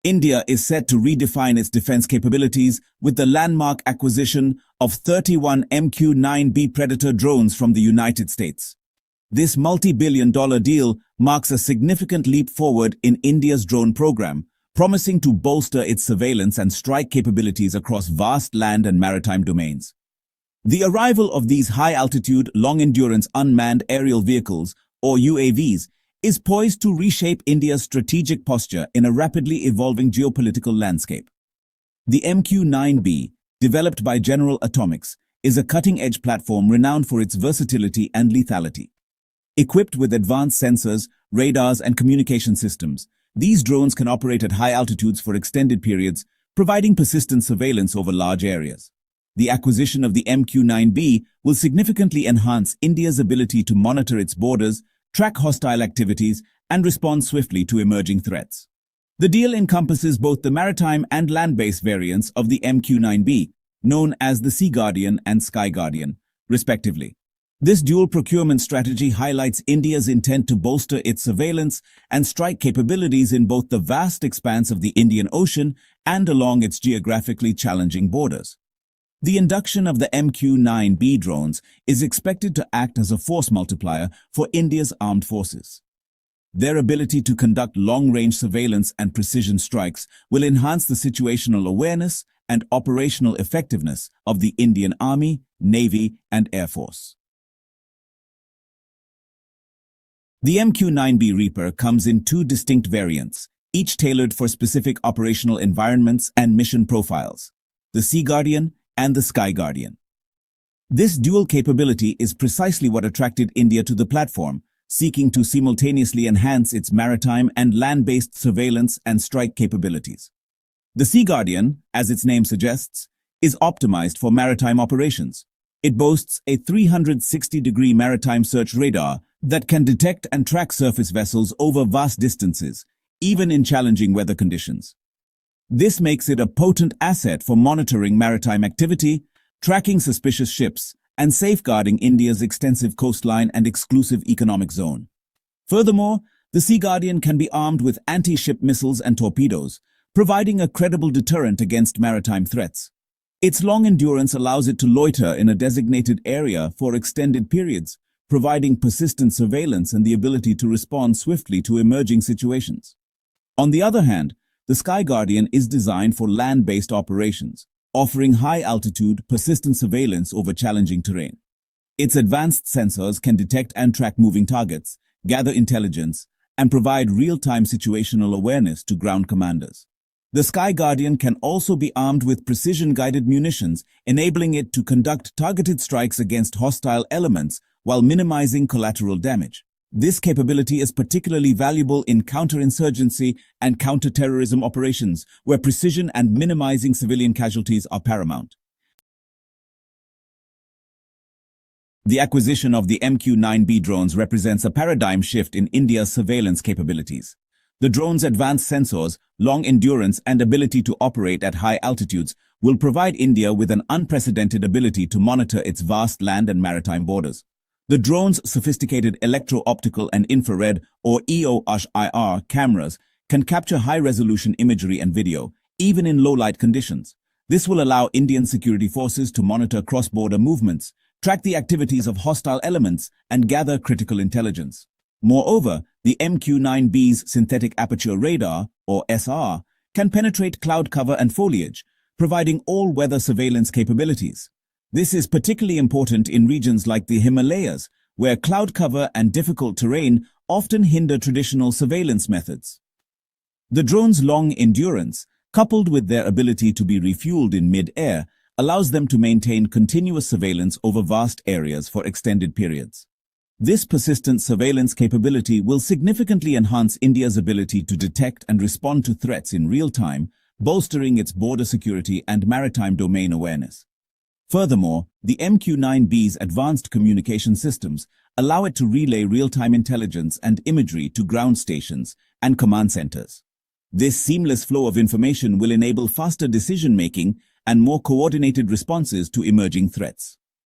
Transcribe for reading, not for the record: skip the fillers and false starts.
India is set to redefine its defense capabilities with the landmark acquisition of 31 MQ-9B Predator drones from the United States. This multi-billion-dollar deal marks a significant leap forward in India's drone program, promising to bolster its surveillance and strike capabilities across vast land and maritime domains. The arrival of these high-altitude, long-endurance unmanned aerial vehicles, or UAVs, is poised to reshape India's strategic posture in a rapidly evolving geopolitical landscape. The MQ-9B, developed by General Atomics, is a cutting-edge platform renowned for its versatility and lethality. Equipped with advanced sensors, radars, and communication systems, these drones can operate at high altitudes for extended periods, providing persistent surveillance over large areas. The acquisition of the MQ-9B will significantly enhance India's ability to monitor its borders, track hostile activities, and respond swiftly to emerging threats. The deal encompasses both the maritime and land-based variants of the MQ-9B, known as the SeaGuardian and SkyGuardian, respectively. This dual procurement strategy highlights India's intent to bolster its surveillance and strike capabilities in both the vast expanse of the Indian Ocean and along its geographically challenging borders. The induction of the MQ-9B drones is expected to act as a force multiplier for India's armed forces. Their ability to conduct long-range surveillance and precision strikes will enhance the situational awareness and operational effectiveness of the Indian Army, Navy, and Air Force. The MQ-9B Reaper comes in two distinct variants, each tailored for specific operational environments and mission profiles: the SeaGuardian and the SkyGuardian. This dual capability is precisely what attracted India to the platform, seeking to simultaneously enhance its maritime and land-based surveillance and strike capabilities. The SeaGuardian, as its name suggests, is optimized for maritime operations. It boasts a 360-degree maritime search radar that can detect and track surface vessels over vast distances, even in challenging weather conditions. This makes it a potent asset for monitoring maritime activity, tracking suspicious ships, and safeguarding India's extensive coastline and exclusive economic zone. Furthermore, the SeaGuardian can be armed with anti-ship missiles and torpedoes, providing a credible deterrent against maritime threats. Its long endurance allows it to loiter in a designated area for extended periods, providing persistent surveillance and the ability to respond swiftly to emerging situations. On the other hand, the SkyGuardian is designed for land-based operations, offering high-altitude, persistent surveillance over challenging terrain. Its advanced sensors can detect and track moving targets, gather intelligence, and provide real-time situational awareness to ground commanders. The SkyGuardian can also be armed with precision-guided munitions, enabling it to conduct targeted strikes against hostile elements while minimizing collateral damage. This capability is particularly valuable in counterinsurgency and counterterrorism operations, where precision and minimizing civilian casualties are paramount. The acquisition of the MQ-9B drones represents a paradigm shift in India's surveillance capabilities. The drone's advanced sensors, long endurance, and ability to operate at high altitudes will provide India with an unprecedented ability to monitor its vast land and maritime borders. The drone's sophisticated electro-optical and infrared, or EO/IR, cameras can capture high-resolution imagery and video, even in low-light conditions. This will allow Indian security forces to monitor cross-border movements, track the activities of hostile elements, and gather critical intelligence. Moreover, the MQ-9B's synthetic aperture radar, or SR, can penetrate cloud cover and foliage, providing all-weather surveillance capabilities. This is particularly important in regions like the Himalayas, where cloud cover and difficult terrain often hinder traditional surveillance methods. The drone's long endurance, coupled with their ability to be refueled in mid-air, allows them to maintain continuous surveillance over vast areas for extended periods. This persistent surveillance capability will significantly enhance India's ability to detect and respond to threats in real time, bolstering its border security and maritime domain awareness. Furthermore, the MQ-9B's advanced communication systems allow it to relay real-time intelligence and imagery to ground stations and command centers. This seamless flow of information will enable faster decision-making and more coordinated responses to emerging threats.